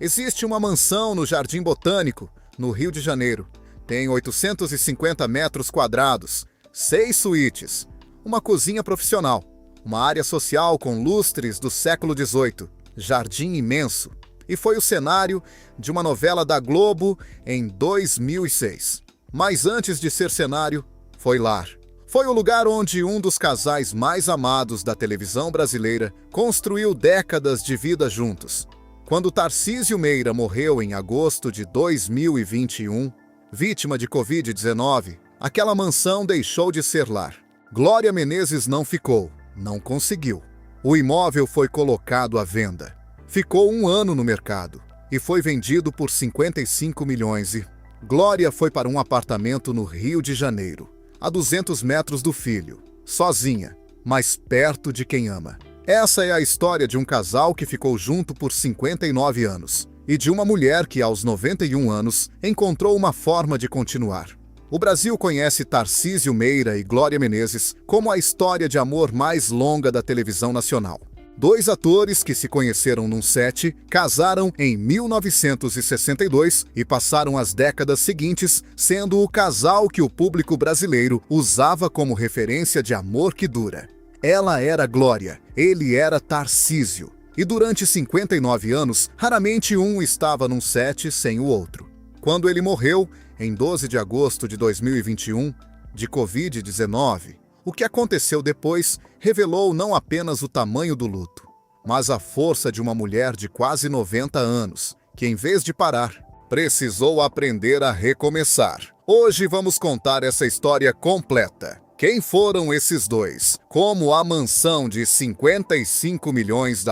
Existe uma mansão no Jardim Botânico, no Rio de Janeiro. Tem 850 metros quadrados, 6 suítes, uma cozinha profissional, uma área social com lustres do século XVIII, jardim imenso, e foi o cenário de uma novela da Globo em 2006. Mas antes de ser cenário, foi lar. Foi o lugar onde um dos casais mais amados da televisão brasileira construiu décadas de vida juntos. Quando Tarcísio Meira morreu em agosto de 2021, vítima de Covid-19, aquela mansão deixou de ser lar. Glória Menezes não ficou, não conseguiu. O imóvel foi colocado à venda. Ficou 1 ano no mercado e foi vendido por 55 milhões e Glória foi para um apartamento no Rio de Janeiro, a 200 metros do filho, sozinha, mas perto de quem ama. Essa é a história de um casal que ficou junto por 59 anos e de uma mulher que, aos 91 anos, encontrou uma forma de continuar. O Brasil conhece Tarcísio Meira e Glória Menezes como a história de amor mais longa da televisão nacional. 2 atores que se conheceram num set, casaram em 1962 e passaram as décadas seguintes sendo o casal que o público brasileiro usava como referência de amor que dura. Ela era Glória, ele era Tarcísio. E durante 59 anos, raramente um estava num set sem o outro. Quando ele morreu, em 12 de agosto de 2021, de Covid-19, o que aconteceu depois revelou não apenas o tamanho do luto, mas a força de uma mulher de quase 90 anos, que em vez de parar, precisou aprender a recomeçar. Hoje vamos contar essa história completa. Quem foram esses dois? Como a mansão de 55 milhões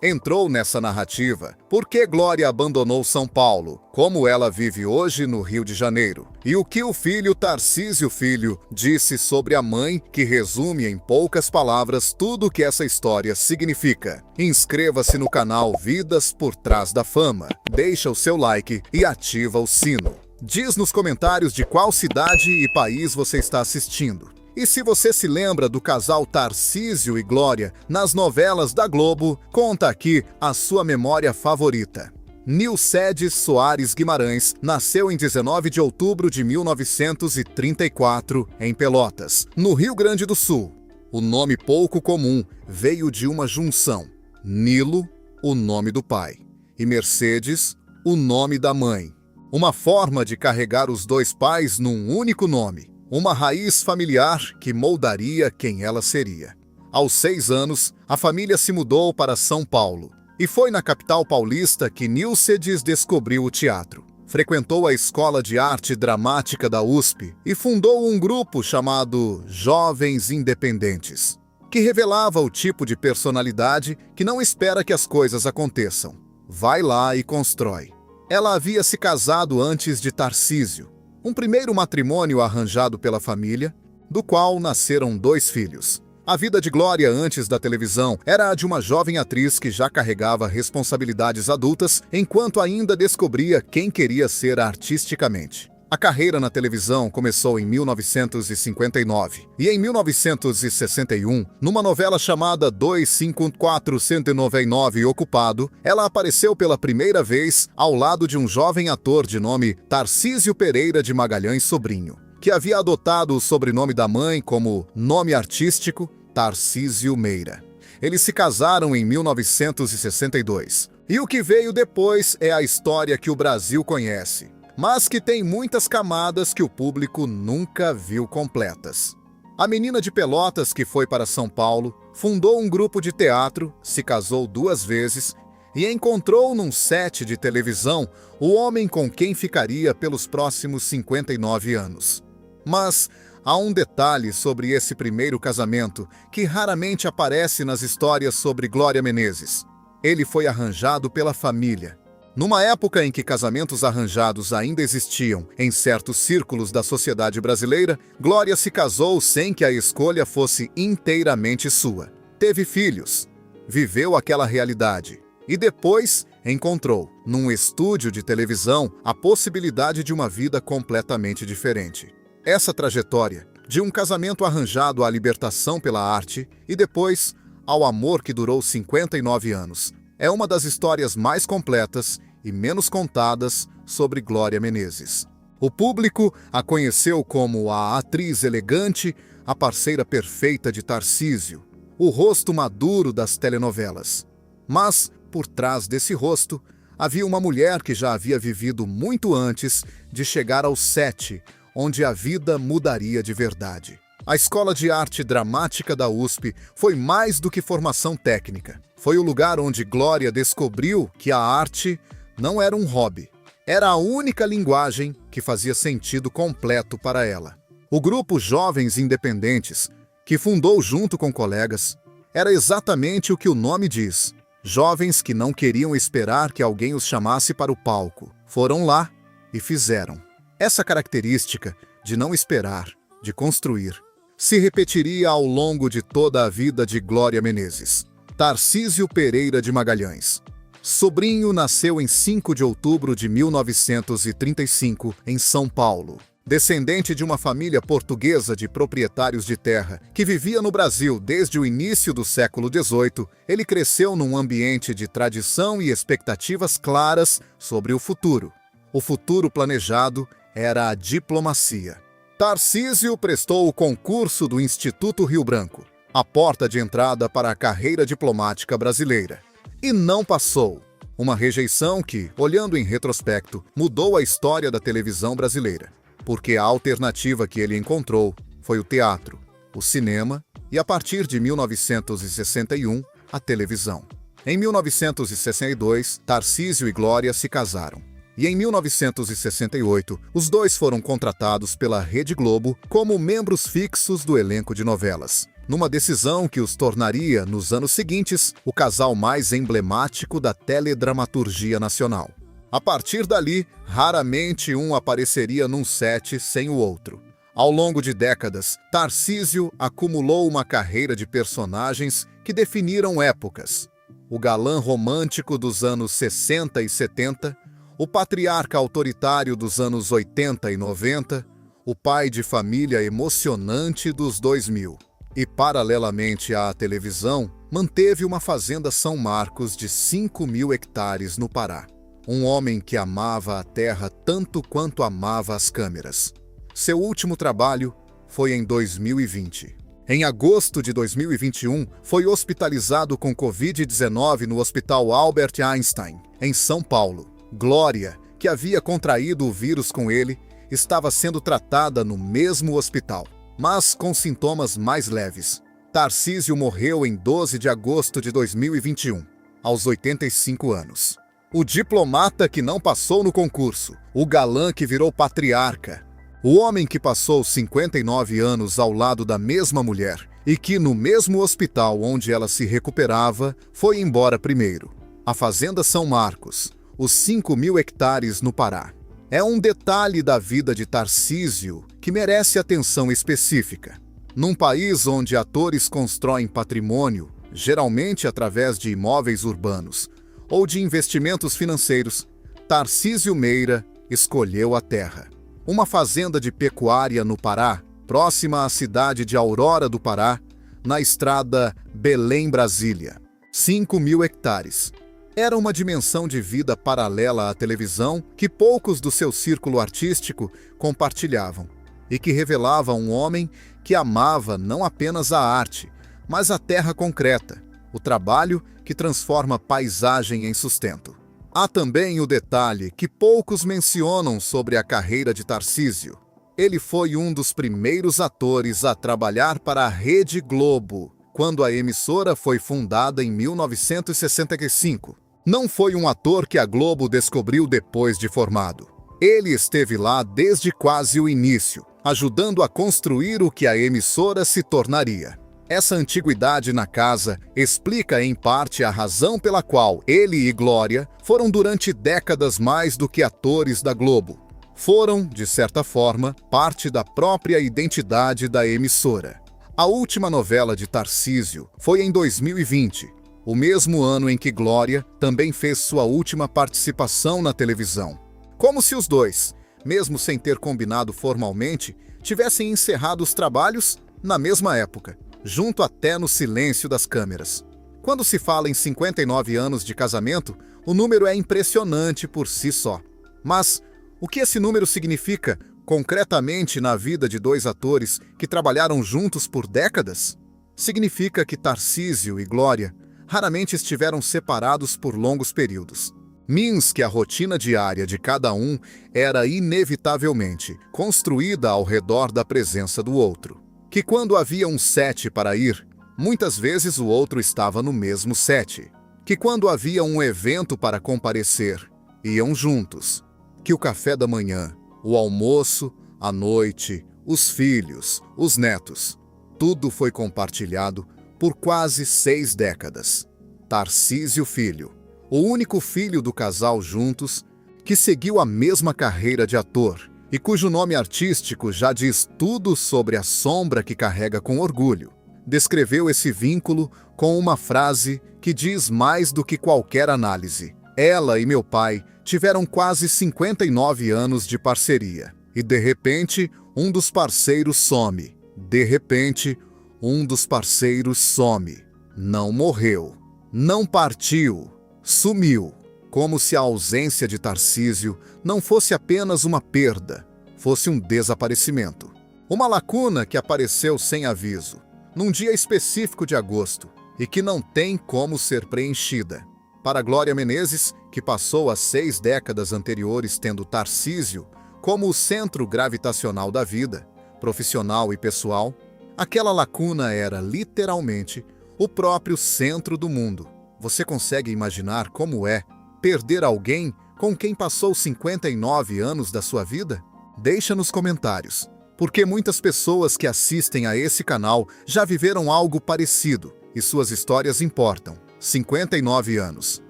entrou nessa narrativa? Por que Glória abandonou São Paulo? Como ela vive hoje no Rio de Janeiro? E o que o filho Tarcísio Filho disse sobre a mãe, que resume em poucas palavras tudo o que essa história significa? Inscreva-se no canal Vidas por Trás da Fama, deixa o seu like e ativa o sino. Diz nos comentários de qual cidade e país você está assistindo. E se você se lembra do casal Tarcísio e Glória nas novelas da Globo, conta aqui a sua memória favorita. Nilcedes Soares Guimarães nasceu em 19 de outubro de 1934, em Pelotas, no Rio Grande do Sul. O nome pouco comum veio de uma junção. Nilo, o nome do pai, e Mercedes, o nome da mãe. Uma forma de carregar os 2 pais num único nome. Uma raiz familiar que moldaria quem ela seria. Aos 6 anos, a família se mudou para São Paulo. E foi na capital paulista que Nilcedes descobriu o teatro. Frequentou a Escola de Arte Dramática da USP e fundou um grupo chamado Jovens Independentes, que revelava o tipo de personalidade que não espera que as coisas aconteçam. Vai lá e constrói. Ela havia se casado antes de Tarcísio. Um primeiro matrimônio arranjado pela família, do qual nasceram 2 filhos. A vida de Glória antes da televisão era a de uma jovem atriz que já carregava responsabilidades adultas enquanto ainda descobria quem queria ser artisticamente. A carreira na televisão começou em 1959 e em 1961, numa novela chamada 254-199 Ocupado, ela apareceu pela primeira vez ao lado de um jovem ator de nome Tarcísio Pereira de Magalhães Sobrinho, que havia adotado o sobrenome da mãe como nome artístico Tarcísio Meira. Eles se casaram em 1962. E o que veio depois é a história que o Brasil conhece, mas que tem muitas camadas que o público nunca viu completas. A menina de Pelotas que foi para São Paulo, fundou um grupo de teatro, se casou 2 vezes e encontrou num set de televisão o homem com quem ficaria pelos próximos 59 anos. Mas há um detalhe sobre esse primeiro casamento que raramente aparece nas histórias sobre Glória Menezes. Ele foi arranjado pela família. Numa época em que casamentos arranjados ainda existiam em certos círculos da sociedade brasileira, Glória se casou sem que a escolha fosse inteiramente sua. Teve filhos, viveu aquela realidade e depois encontrou, num estúdio de televisão, a possibilidade de uma vida completamente diferente. Essa trajetória, de um casamento arranjado à libertação pela arte e depois ao amor que durou 59 anos, é uma das histórias mais completas e menos contadas sobre Glória Menezes. O público a conheceu como a atriz elegante, a parceira perfeita de Tarcísio, o rosto maduro das telenovelas. Mas, por trás desse rosto, havia uma mulher que já havia vivido muito antes de chegar ao set, onde a vida mudaria de verdade. A Escola de Arte Dramática da USP foi mais do que formação técnica. Foi o lugar onde Glória descobriu que a arte não era um hobby. Era a única linguagem que fazia sentido completo para ela. O grupo Jovens Independentes, que fundou junto com colegas, era exatamente o que o nome diz. Jovens que não queriam esperar que alguém os chamasse para o palco. Foram lá e fizeram. Essa característica de não esperar, de construir, se repetiria ao longo de toda a vida de Glória Menezes. Tarcísio Pereira de Magalhães. Sobrinho nasceu em 5 de outubro de 1935, em São Paulo. Descendente de uma família portuguesa de proprietários de terra que vivia no Brasil desde o início do século XVIII, ele cresceu num ambiente de tradição e expectativas claras sobre o futuro. O futuro planejado era a diplomacia. Tarcísio prestou o concurso do Instituto Rio Branco, a porta de entrada para a carreira diplomática brasileira. E não passou. Uma rejeição que, olhando em retrospecto, mudou a história da televisão brasileira. Porque a alternativa que ele encontrou foi o teatro, o cinema e, a partir de 1961, a televisão. Em 1962, Tarcísio e Glória se casaram. E em 1968, os dois foram contratados pela Rede Globo como membros fixos do elenco de novelas, numa decisão que os tornaria, nos anos seguintes, o casal mais emblemático da teledramaturgia nacional. A partir dali, raramente um apareceria num set sem o outro. Ao longo de décadas, Tarcísio acumulou uma carreira de personagens que definiram épocas. O galã romântico dos anos 60 e 70, o patriarca autoritário dos anos 80 e 90, o pai de família emocionante dos 2000. E, paralelamente à televisão, manteve uma fazenda São Marcos de 5.000 hectares no Pará. Um homem que amava a terra tanto quanto amava as câmeras. Seu último trabalho foi em 2020. Em agosto de 2021, foi hospitalizado com Covid-19 no Hospital Albert Einstein, em São Paulo. Glória, que havia contraído o vírus com ele, estava sendo tratada no mesmo hospital, mas com sintomas mais leves. Tarcísio morreu em 12 de agosto de 2021, aos 85 anos. O diplomata que não passou no concurso, o galã que virou patriarca, o homem que passou 59 anos ao lado da mesma mulher e que, no mesmo hospital onde ela se recuperava, foi embora primeiro. A Fazenda São Marcos, os 5.000 hectares no Pará. É um detalhe da vida de Tarcísio que merece atenção específica. Num país onde atores constroem patrimônio, geralmente através de imóveis urbanos, ou de investimentos financeiros, Tarcísio Meira escolheu a terra. Uma fazenda de pecuária no Pará, próxima à cidade de Aurora do Pará, na estrada Belém-Brasília. 5.000 hectares. Era uma dimensão de vida paralela à televisão que poucos do seu círculo artístico compartilhavam e que revelava um homem que amava não apenas a arte, mas a terra concreta, o trabalho que transforma paisagem em sustento. Há também o detalhe que poucos mencionam sobre a carreira de Tarcísio. Ele foi um dos primeiros atores a trabalhar para a Rede Globo, quando a emissora foi fundada em 1965. Não foi um ator que a Globo descobriu depois de formado. Ele esteve lá desde quase o início, ajudando a construir o que a emissora se tornaria. Essa antiguidade na casa explica em parte a razão pela qual ele e Glória foram durante décadas mais do que atores da Globo. Foram, de certa forma, parte da própria identidade da emissora. A última novela de Tarcísio foi em 2020, o mesmo ano em que Glória também fez sua última participação na televisão. Como se os dois, mesmo sem ter combinado formalmente, tivessem encerrado os trabalhos na mesma época, junto até no silêncio das câmeras. Quando se fala em 59 anos de casamento, O número é impressionante por si só. Mas o que esse número significa concretamente na vida de dois atores que trabalharam juntos por décadas? Significa que Tarcísio e Glória raramente estiveram separados por longos períodos. Means que a rotina diária de cada um era inevitavelmente construída ao redor da presença do outro. Que quando havia um set para ir, muitas vezes o outro estava no mesmo set. Que quando havia um evento para comparecer, iam juntos. Que o café da manhã, o almoço, a noite, os filhos, os netos, tudo foi compartilhado por quase 6 décadas. Tarcísio Filho, o único filho do casal juntos, que seguiu a mesma carreira de ator e cujo nome artístico já diz tudo sobre a sombra que carrega com orgulho, descreveu esse vínculo com uma frase que diz mais do que qualquer análise. Ela e meu pai tiveram quase 59 anos de parceria. E de repente, um dos parceiros some. De repente, um dos parceiros some. Não morreu. Não partiu. Sumiu. Como se a ausência de Tarcísio não fosse apenas uma perda, fosse um desaparecimento. Uma lacuna que apareceu sem aviso, num dia específico de agosto, e que não tem como ser preenchida. Para Glória Menezes, que passou as 6 décadas anteriores tendo Tarcísio como o centro gravitacional da vida, profissional e pessoal, aquela lacuna era, literalmente, o próprio centro do mundo. Você consegue imaginar como é perder alguém com quem passou 59 anos da sua vida? Deixa nos comentários, porque muitas pessoas que assistem a esse canal já viveram algo parecido e suas histórias importam. 59 anos.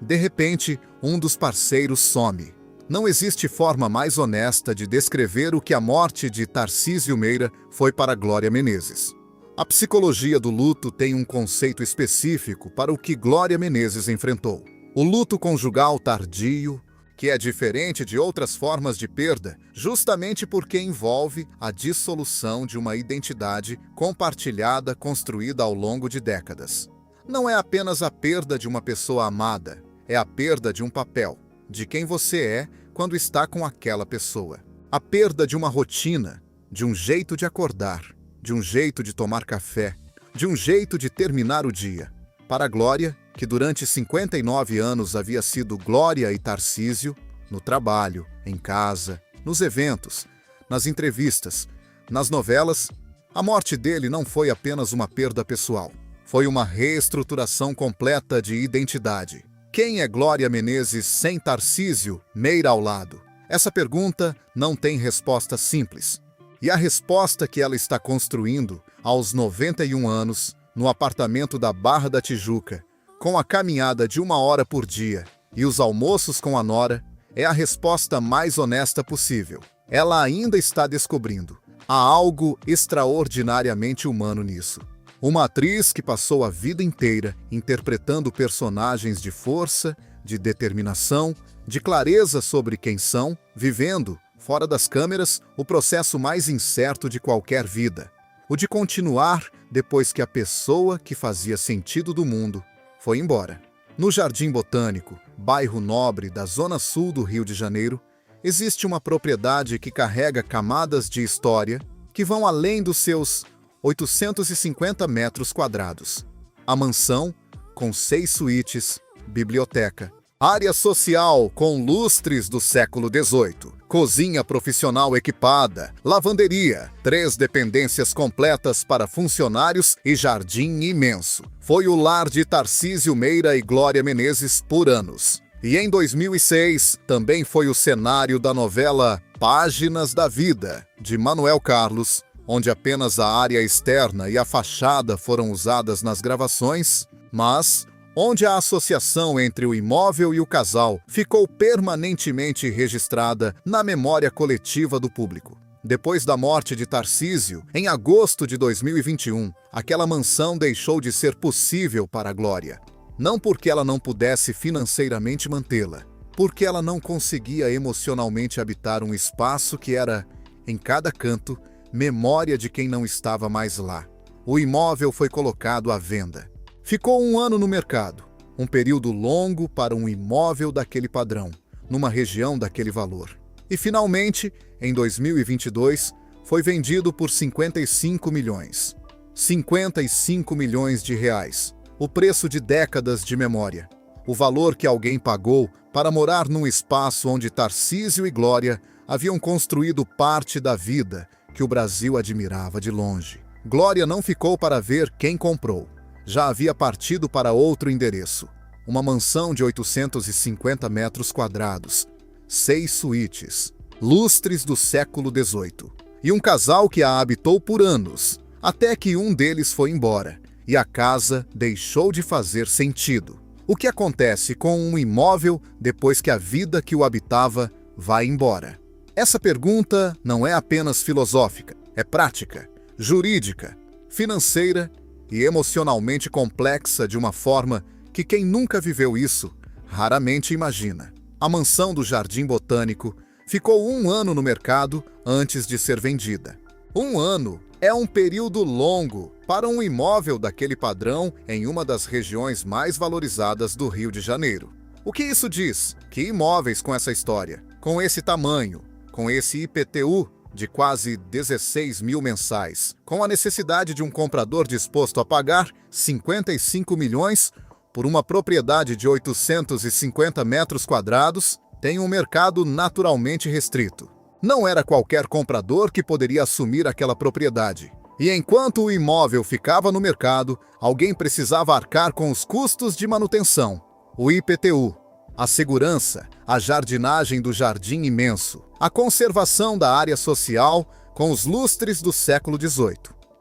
De repente, um dos parceiros some. Não existe forma mais honesta de descrever o que a morte de Tarcísio Meira foi para Glória Menezes. A psicologia do luto tem um conceito específico para o que Glória Menezes enfrentou. O luto conjugal tardio, que é diferente de outras formas de perda, justamente porque envolve a dissolução de uma identidade compartilhada construída ao longo de décadas. Não é apenas a perda de uma pessoa amada, é a perda de um papel, de quem você é quando está com aquela pessoa. A perda de uma rotina, de um jeito de acordar, de um jeito de tomar café, de um jeito de terminar o dia. Para Glória, que durante 59 anos havia sido Glória e Tarcísio, no trabalho, em casa, nos eventos, nas entrevistas, nas novelas, a morte dele não foi apenas uma perda pessoal. Foi uma reestruturação completa de identidade. Quem é Glória Menezes sem Tarcísio Meira ao lado? Essa pergunta não tem resposta simples. E a resposta que ela está construindo, aos 91 anos, no apartamento da Barra da Tijuca, com a caminhada de 1 hora por dia e os almoços com a nora, é a resposta mais honesta possível. Ela ainda está descobrindo. Há algo extraordinariamente humano nisso. Uma atriz que passou a vida inteira interpretando personagens de força, de determinação, de clareza sobre quem são, vivendo, fora das câmeras, o processo mais incerto de qualquer vida. O de continuar depois que a pessoa que fazia sentido do mundo foi embora. No Jardim Botânico, bairro nobre da zona sul do Rio de Janeiro, existe uma propriedade que carrega camadas de história que vão além dos seus 850 metros quadrados. A mansão, com 6 suítes, biblioteca, área social com lustres do século XVIII, cozinha profissional equipada, lavanderia, 3 dependências completas para funcionários e jardim imenso. Foi o lar de Tarcísio Meira e Glória Menezes por anos. E em 2006, também foi o cenário da novela Páginas da Vida, de Manuel Carlos, onde apenas a área externa e a fachada foram usadas nas gravações, mas onde a associação entre o imóvel e o casal ficou permanentemente registrada na memória coletiva do público. Depois da morte de Tarcísio, em agosto de 2021, aquela mansão deixou de ser possível para a Glória. Não porque ela não pudesse financeiramente mantê-la, porque ela não conseguia emocionalmente habitar um espaço que era, em cada canto, memória de quem não estava mais lá. O imóvel foi colocado à venda. Ficou 1 ano no mercado, Um período longo para um imóvel daquele padrão, numa região daquele valor. E finalmente, em 2022, foi vendido por 55 milhões. 55 milhões de reais. O preço de décadas de memória. O valor que alguém pagou para morar num espaço onde Tarcísio e Glória haviam construído parte da vida que o Brasil admirava de longe. Glória não ficou para ver quem comprou. Já havia partido para outro endereço. Uma mansão de 850 metros quadrados, 6 suítes, lustres do século XVIII. E um casal que a habitou por anos, até que um deles foi embora, e a casa deixou de fazer sentido. O que acontece com um imóvel depois que a vida que o habitava vai embora? Essa pergunta não é apenas filosófica, é prática, jurídica, financeira e emocionalmente complexa de uma forma que quem nunca viveu isso raramente imagina. A mansão do Jardim Botânico ficou 1 ano no mercado antes de ser vendida. 1 ano é um período longo para um imóvel daquele padrão em uma das regiões mais valorizadas do Rio de Janeiro. O que isso diz? Que imóveis com essa história, com esse tamanho, com esse IPTU de quase 16 mil mensais, com a necessidade de um comprador disposto a pagar 55 milhões por uma propriedade de 850 metros quadrados, tem um mercado naturalmente restrito. Não era qualquer comprador que poderia assumir aquela propriedade. E enquanto o imóvel ficava no mercado, alguém precisava arcar com os custos de manutenção, o IPTU, a segurança, a jardinagem do jardim imenso, a conservação da área social com os lustres do século XVIII.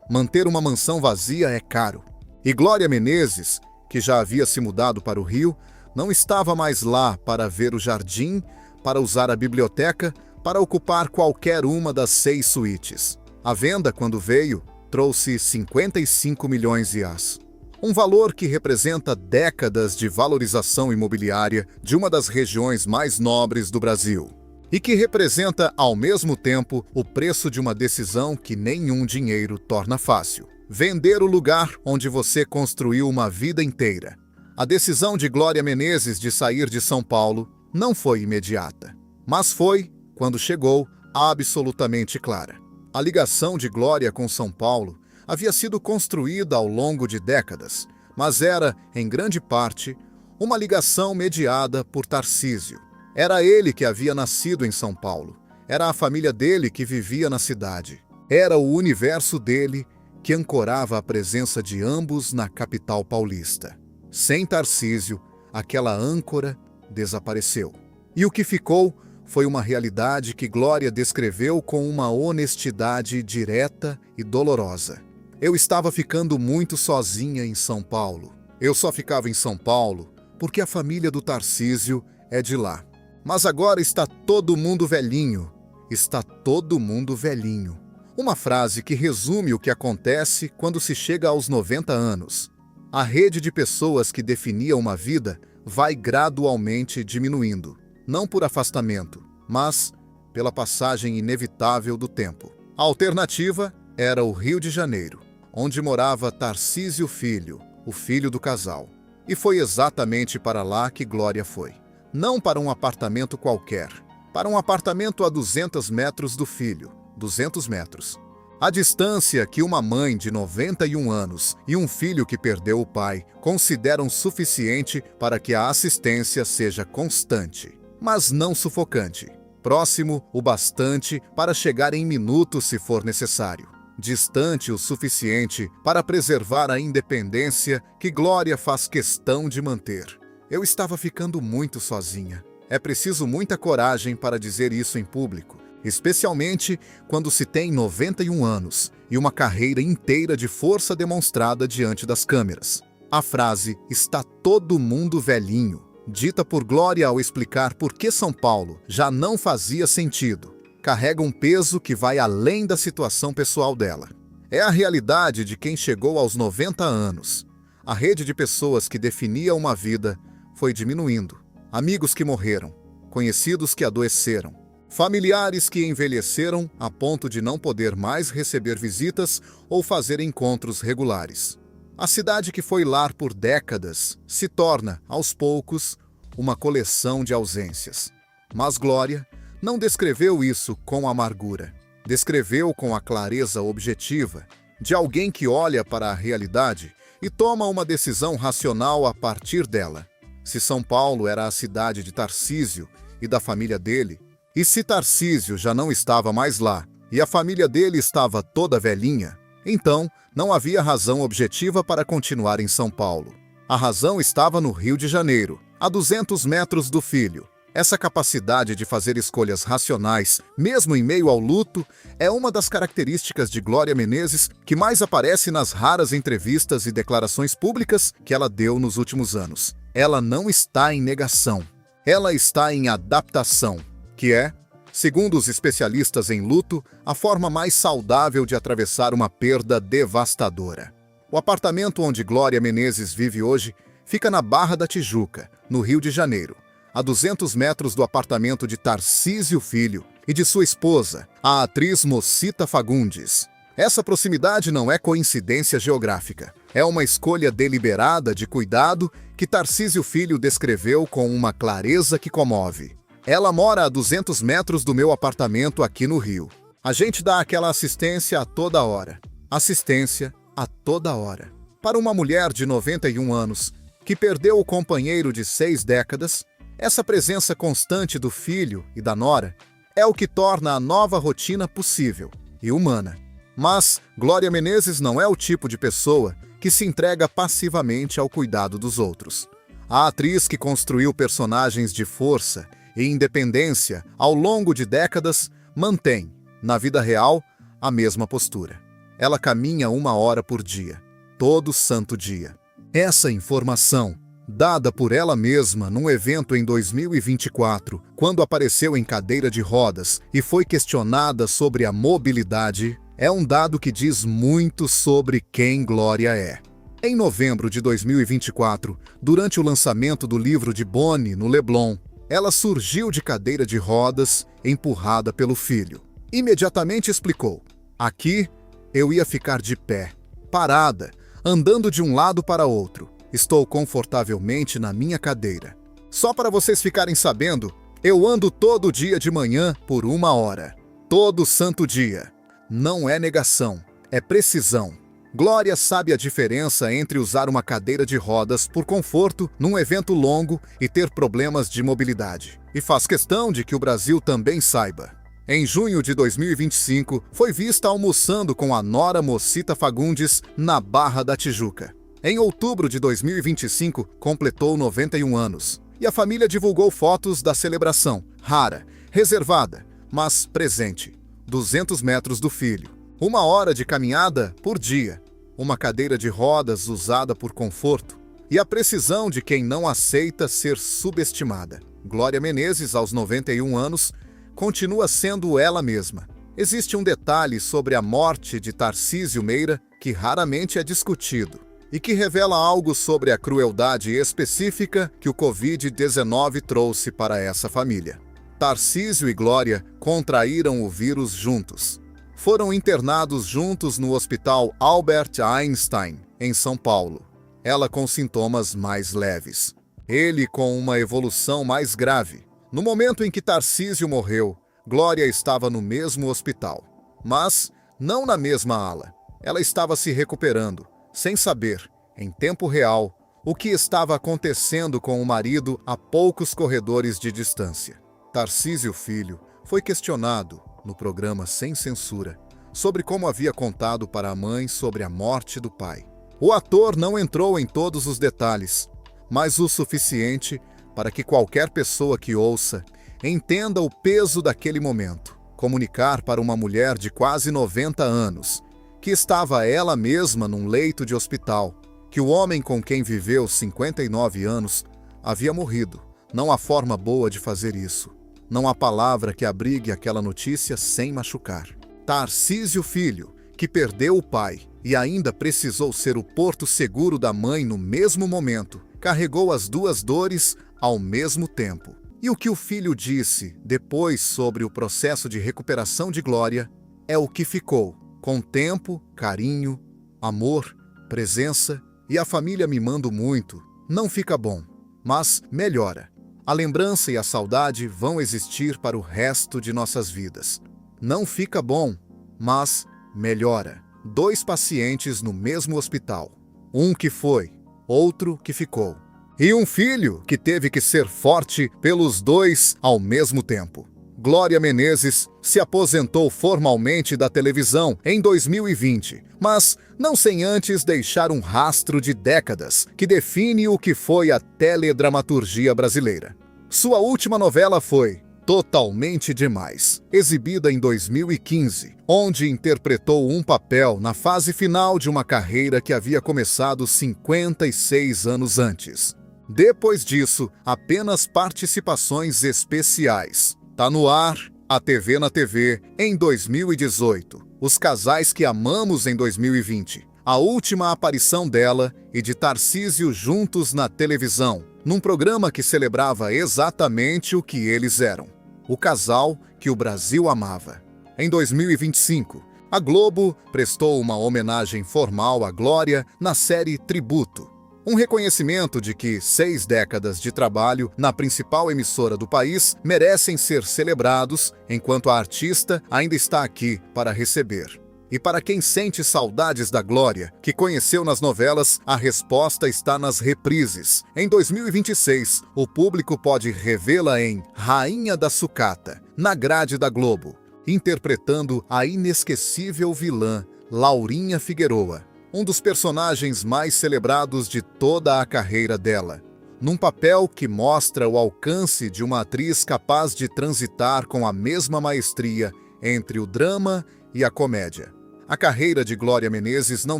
Manter uma mansão vazia é caro. E Glória Menezes, que já havia se mudado para o Rio, não estava mais lá para ver o jardim, para usar a biblioteca, para ocupar qualquer uma das 6 suítes. A venda, quando veio, trouxe 55 milhões de reais. Um valor que representa décadas de valorização imobiliária de uma das regiões mais nobres do Brasil. E que representa, ao mesmo tempo, o preço de uma decisão que nenhum dinheiro torna fácil. Vender o lugar onde você construiu uma vida inteira. A decisão de Glória Menezes de sair de São Paulo não foi imediata, mas foi, quando chegou, absolutamente clara. A ligação de Glória com São Paulo havia sido construída ao longo de décadas, mas era, em grande parte, uma ligação mediada por Tarcísio. Era ele que havia nascido em São Paulo. Era a família dele que vivia na cidade. Era o universo dele que ancorava a presença de ambos na capital paulista. Sem Tarcísio, aquela âncora desapareceu. E o que ficou foi uma realidade que Glória descreveu com uma honestidade direta e dolorosa. Eu estava ficando muito sozinha em São Paulo. Eu só ficava em São Paulo porque a família do Tarcísio é de lá. Mas agora está todo mundo velhinho. Está todo mundo velhinho. Uma frase que resume o que acontece quando se chega aos 90 anos. A rede de pessoas que definia uma vida vai gradualmente diminuindo. Não por afastamento, mas pela passagem inevitável do tempo. A alternativa era o Rio de Janeiro, onde morava Tarcísio Filho, o filho do casal. E foi exatamente para lá que Glória foi. Não para um apartamento qualquer, para um apartamento a 200 metros do filho, 200 metros. A distância que uma mãe de 91 anos e um filho que perdeu o pai consideram suficiente para que a assistência seja constante, mas não sufocante. Próximo o bastante para chegar em minutos se for necessário. Distante o suficiente para preservar a independência que Glória faz questão de manter. Eu estava ficando muito sozinha. É preciso muita coragem para dizer isso em público, especialmente quando se tem 91 anos e uma carreira inteira de força demonstrada diante das câmeras. A frase "está todo mundo velhinho", dita por Glória ao explicar por que São Paulo já não fazia sentido, carrega um peso que vai além da situação pessoal dela. É a realidade de quem chegou aos 90 anos. A rede de pessoas que definia uma vida foi diminuindo. Amigos que morreram, conhecidos que adoeceram, familiares que envelheceram a ponto de não poder mais receber visitas ou fazer encontros regulares. A cidade que foi lar por décadas se torna, aos poucos, uma coleção de ausências. Mas Glória não descreveu isso com amargura. Descreveu com a clareza objetiva de alguém que olha para a realidade e toma uma decisão racional a partir dela. Se São Paulo era a cidade de Tarcísio e da família dele, e se Tarcísio já não estava mais lá e a família dele estava toda velhinha, então não havia razão objetiva para continuar em São Paulo. A razão estava no Rio de Janeiro, a 200 metros do filho. Essa capacidade de fazer escolhas racionais, mesmo em meio ao luto, é uma das características de Glória Menezes que mais aparece nas raras entrevistas e declarações públicas que ela deu nos últimos anos. Ela não está em negação. Ela está em adaptação, que é, segundo os especialistas em luto, a forma mais saudável de atravessar uma perda devastadora. O apartamento onde Glória Menezes vive hoje fica na Barra da Tijuca, no Rio de Janeiro, a 200 metros do apartamento de Tarcísio Filho e de sua esposa, a atriz Mocita Fagundes. Essa proximidade não é coincidência geográfica. É uma escolha deliberada de cuidado que Tarcísio Filho descreveu com uma clareza que comove. Ela mora a 200 metros do meu apartamento aqui no Rio. A gente dá aquela assistência a toda hora. Assistência a toda hora. Para uma mulher de 91 anos, que perdeu o companheiro de 6 décadas, essa presença constante do filho e da nora é o que torna a nova rotina possível e humana. Mas Glória Menezes não é o tipo de pessoa que se entrega passivamente ao cuidado dos outros. A atriz que construiu personagens de força e independência ao longo de décadas mantém, na vida real, a mesma postura. Ela caminha 1 hora por dia, todo santo dia. Essa informação, dada por ela mesma num evento em 2024, quando apareceu em cadeira de rodas e foi questionada sobre a mobilidade, é um dado que diz muito sobre quem Glória é. Em novembro de 2024, durante o lançamento do livro de Bonnie no Leblon, ela surgiu de cadeira de rodas, empurrada pelo filho. Imediatamente explicou: aqui eu ia ficar de pé, parada, andando de um lado para outro. Estou confortavelmente na minha cadeira. Só para vocês ficarem sabendo, eu ando todo dia de manhã por 1 hora. Todo santo dia. Não é negação, é precisão. Glória sabe a diferença entre usar uma cadeira de rodas por conforto num evento longo e ter problemas de mobilidade. E faz questão de que o Brasil também saiba. Em junho de 2025, foi vista almoçando com a nora Mocita Fagundes na Barra da Tijuca. Em outubro de 2025, completou 91 anos. E a família divulgou fotos da celebração, rara, reservada, mas presente. 200 metros do filho. 1 hora de caminhada por dia. Uma cadeira de rodas usada por conforto. E a precisão de quem não aceita ser subestimada. Glória Menezes, aos 91 anos, continua sendo ela mesma. Existe um detalhe sobre a morte de Tarcísio Meira que raramente é discutido e que revela algo sobre a crueldade específica que o Covid-19 trouxe para essa família. Tarcísio e Glória contraíram o vírus juntos. Foram internados juntos no Hospital Albert Einstein, em São Paulo. Ela com sintomas mais leves. Ele com uma evolução mais grave. No momento em que Tarcísio morreu, Glória estava no mesmo hospital, mas não na mesma ala. Ela estava se recuperando, sem saber, em tempo real, o que estava acontecendo com o marido a poucos corredores de distância. Tarcísio Filho foi questionado, no programa Sem Censura, sobre como havia contado para a mãe sobre a morte do pai. O ator não entrou em todos os detalhes, mas o suficiente para que qualquer pessoa que ouça entenda o peso daquele momento. Comunicar para uma mulher de quase 90 anos, que estava ela mesma num leito de hospital, que o homem com quem viveu 59 anos havia morrido. Não há forma boa de fazer isso. Não há palavra que abrigue aquela notícia sem machucar. Tarcísio Filho, que perdeu o pai e ainda precisou ser o porto seguro da mãe no mesmo momento, carregou as duas dores ao mesmo tempo. E o que o filho disse depois sobre o processo de recuperação de Glória é o que ficou, com tempo, carinho, amor presença e a família mimando muito, não fica bom, mas melhora. A lembrança e a saudade vão existir para o resto de nossas vidas. Não fica bom, mas melhora. 2 pacientes no mesmo hospital. Um que foi, outro que ficou. E um filho que teve que ser forte pelos 2 ao mesmo tempo. Glória Menezes se aposentou formalmente da televisão em 2020, mas não sem antes deixar um rastro de décadas que define o que foi a teledramaturgia brasileira. Sua última novela foi Totalmente Demais, exibida em 2015, onde interpretou um papel na fase final de uma carreira que havia começado 56 anos antes. Depois disso, apenas participações especiais. Tá no ar, a TV na TV, em 2018. Os Casais que Amamos em 2020. A última aparição dela e de Tarcísio juntos na televisão, num programa que celebrava exatamente o que eles eram. O casal que o Brasil amava. Em 2025, a Globo prestou uma homenagem formal à Glória na série Tributo. Um reconhecimento de que 6 décadas de trabalho na principal emissora do país merecem ser celebrados enquanto a artista ainda está aqui para receber. E para quem sente saudades da Glória, que conheceu nas novelas, a resposta está nas reprises. Em 2026, o público pode revê-la em Rainha da Sucata, na grade da Globo, interpretando a inesquecível vilã Laurinha Figueroa, um dos personagens mais celebrados de toda a carreira dela, num papel que mostra o alcance de uma atriz capaz de transitar com a mesma maestria entre o drama e a comédia. A carreira de Glória Menezes não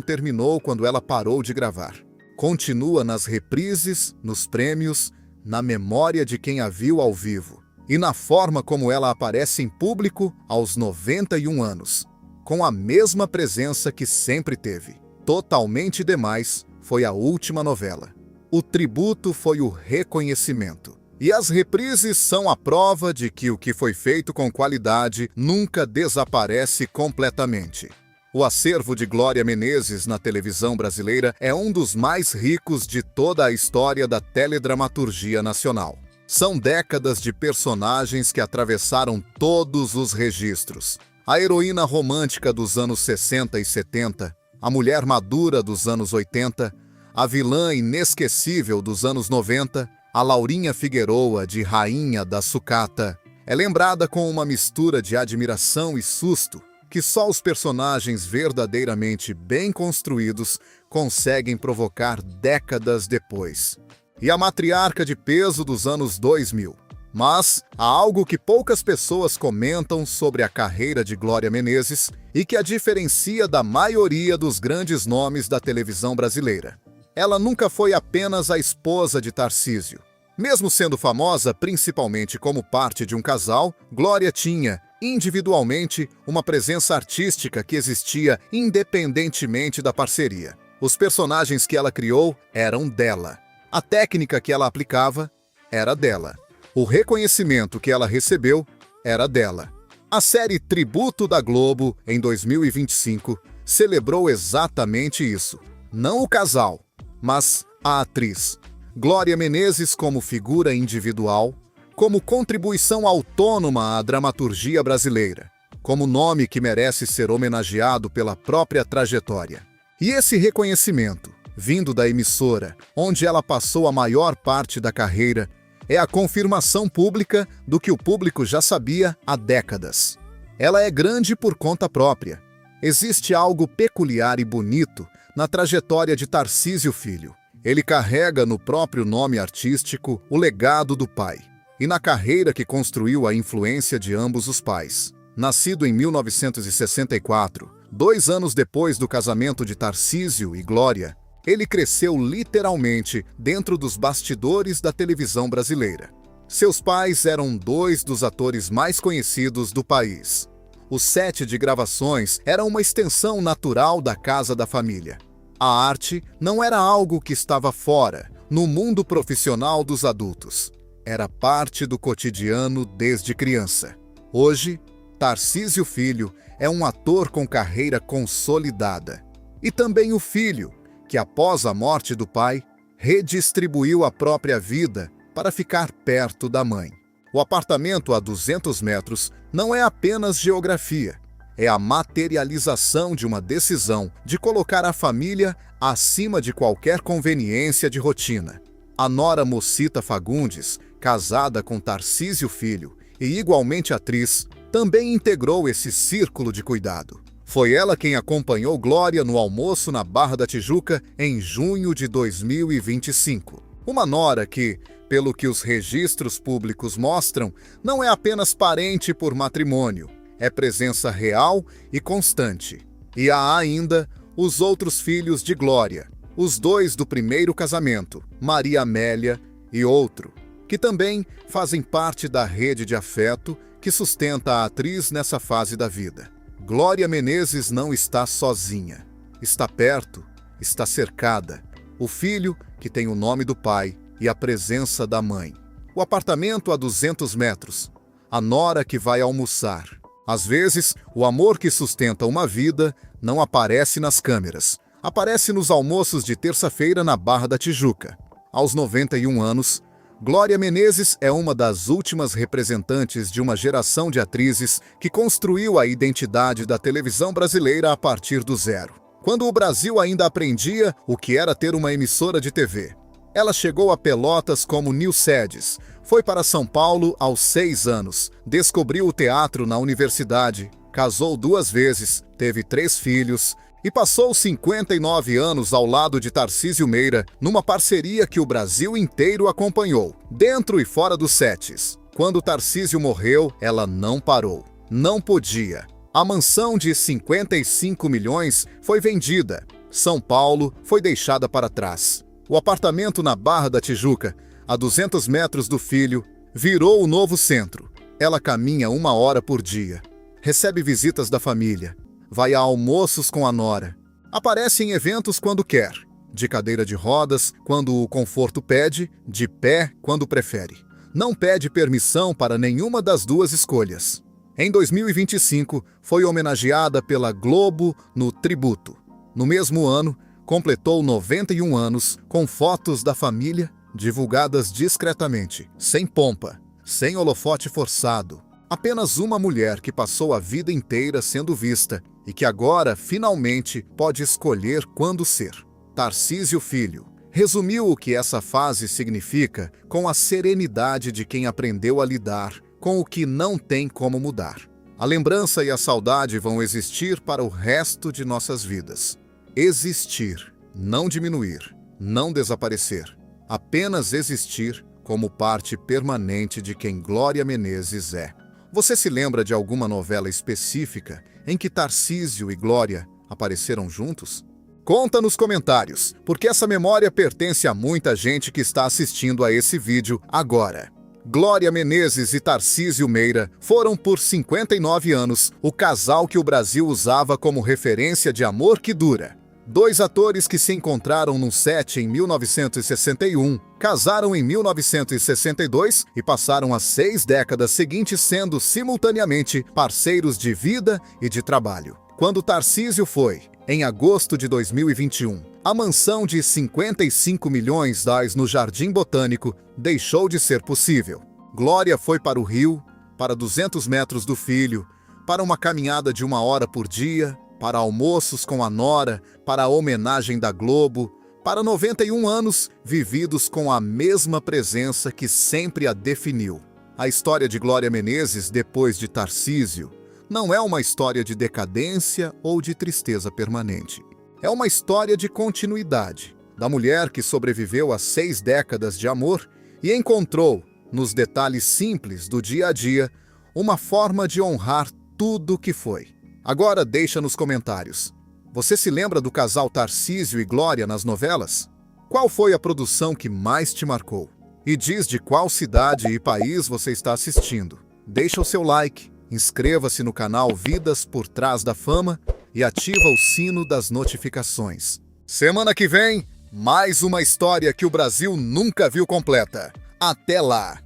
terminou quando ela parou de gravar. Continua nas reprises, nos prêmios, na memória de quem a viu ao vivo e na forma como ela aparece em público aos 91 anos, com a mesma presença que sempre teve. Totalmente Demais foi a última novela. O tributo foi o reconhecimento. E as reprises são a prova de que o que foi feito com qualidade nunca desaparece completamente. O acervo de Glória Menezes na televisão brasileira é um dos mais ricos de toda a história da teledramaturgia nacional. São décadas de personagens que atravessaram todos os registros. A heroína romântica dos anos 60 e 70, a mulher madura dos anos 80, a vilã inesquecível dos anos 90, a Laurinha Figueroa de Rainha da Sucata, é lembrada com uma mistura de admiração e susto que só os personagens verdadeiramente bem construídos conseguem provocar décadas depois. E a matriarca de peso dos anos 2000. Mas há algo que poucas pessoas comentam sobre a carreira de Glória Menezes e que a diferencia da maioria dos grandes nomes da televisão brasileira. Ela nunca foi apenas a esposa de Tarcísio. Mesmo sendo famosa principalmente como parte de um casal, Glória tinha, individualmente, uma presença artística que existia independentemente da parceria. Os personagens que ela criou eram dela. A técnica que ela aplicava era dela. O reconhecimento que ela recebeu era dela. A série Tributo da Globo, em 2025, celebrou exatamente isso. Não o casal, mas a atriz. Glória Menezes como figura individual, como contribuição autônoma à dramaturgia brasileira, como nome que merece ser homenageado pela própria trajetória. E esse reconhecimento, vindo da emissora, onde ela passou a maior parte da carreira, é a confirmação pública do que o público já sabia há décadas. Ela é grande por conta própria. Existe algo peculiar e bonito na trajetória de Tarcísio Filho. Ele carrega no próprio nome artístico o legado do pai, e na carreira que construiu a influência de ambos os pais. Nascido em 1964, 2 anos depois do casamento de Tarcísio e Glória, ele cresceu literalmente dentro dos bastidores da televisão brasileira. Seus pais eram 2 dos atores mais conhecidos do país. O set de gravações era uma extensão natural da casa da família. A arte não era algo que estava fora, no mundo profissional dos adultos. Era parte do cotidiano desde criança. Hoje, Tarcísio Filho é um ator com carreira consolidada. E também o filho, que após a morte do pai, redistribuiu a própria vida para ficar perto da mãe. O apartamento a 200 metros não é apenas geografia, é a materialização de uma decisão de colocar a família acima de qualquer conveniência de rotina. A nora Mocita Fagundes, casada com Tarcísio Filho e igualmente atriz, também integrou esse círculo de cuidado. Foi ela quem acompanhou Glória no almoço na Barra da Tijuca em junho de 2025. Uma nora que, pelo que os registros públicos mostram, não é apenas parente por matrimônio, é presença real e constante. E há ainda os outros filhos de Glória, os dois do primeiro casamento, Maria Amélia e outro, que também fazem parte da rede de afeto que sustenta a atriz nessa fase da vida. Glória Menezes não está sozinha. Está perto, está cercada. O filho, que tem o nome do pai, e a presença da mãe. O apartamento a 200 metros. A nora que vai almoçar. Às vezes, o amor que sustenta uma vida não aparece nas câmeras. Aparece nos almoços de terça-feira na Barra da Tijuca. Aos 91 anos, Glória Menezes é uma das últimas representantes de uma geração de atrizes que construiu a identidade da televisão brasileira a partir do zero. Quando o Brasil ainda aprendia o que era ter uma emissora de TV. Ela chegou a Pelotas como Nilcedes, foi para São Paulo aos 6 anos, descobriu o teatro na universidade, casou 2 vezes, teve 3 filhos e passou 59 anos ao lado de Tarcísio Meira numa parceria que o Brasil inteiro acompanhou, dentro e fora dos sets. Quando Tarcísio morreu, ela não parou. Não podia. A mansão de 55 milhões foi vendida. São Paulo foi deixada para trás. O apartamento na Barra da Tijuca, a 200 metros do filho, virou o novo centro. Ela caminha 1 hora por dia. Recebe visitas da família. Vai a almoços com a nora. Aparece em eventos quando quer. De cadeira de rodas, quando o conforto pede, de pé, quando prefere. Não pede permissão para nenhuma das 2 escolhas. Em 2025, foi homenageada pela Globo no Tributo. No mesmo ano, completou 91 anos com fotos da família divulgadas discretamente, sem pompa, sem holofote forçado. Apenas uma mulher que passou a vida inteira sendo vista e que agora, finalmente, pode escolher quando ser. Tarcísio Filho resumiu o que essa fase significa com a serenidade de quem aprendeu a lidar com o que não tem como mudar. A lembrança e a saudade vão existir para o resto de nossas vidas. Existir, não diminuir, não desaparecer. Apenas existir como parte permanente de quem Glória Menezes é. Você se lembra de alguma novela específica em que Tarcísio e Glória apareceram juntos? Conta nos comentários, porque essa memória pertence a muita gente que está assistindo a esse vídeo agora. Glória Menezes e Tarcísio Meira foram por 59 anos o casal que o Brasil usava como referência de amor que dura. 2 atores que se encontraram num set em 1961, casaram em 1962 e passaram as 6 décadas seguintes sendo simultaneamente parceiros de vida e de trabalho. Quando Tarcísio foi, em agosto de 2021, a mansão de 55 milhões no Jardim Botânico deixou de ser possível. Glória foi para o Rio, para 200 metros do filho, para uma caminhada de 1 hora por dia, para almoços com a nora, para a homenagem da Globo, para 91 anos vividos com a mesma presença que sempre a definiu. A história de Glória Menezes depois de Tarcísio não é uma história de decadência ou de tristeza permanente. É uma história de continuidade, da mulher que sobreviveu a 6 décadas de amor e encontrou, nos detalhes simples do dia a dia, uma forma de honrar tudo o que foi. Agora deixa nos comentários. Você se lembra do casal Tarcísio e Glória nas novelas? Qual foi a produção que mais te marcou? E diz de qual cidade e país você está assistindo. Deixa o seu like, inscreva-se no canal Vidas por Trás da Fama e ativa o sino das notificações. Semana que vem, mais uma história que o Brasil nunca viu completa. Até lá!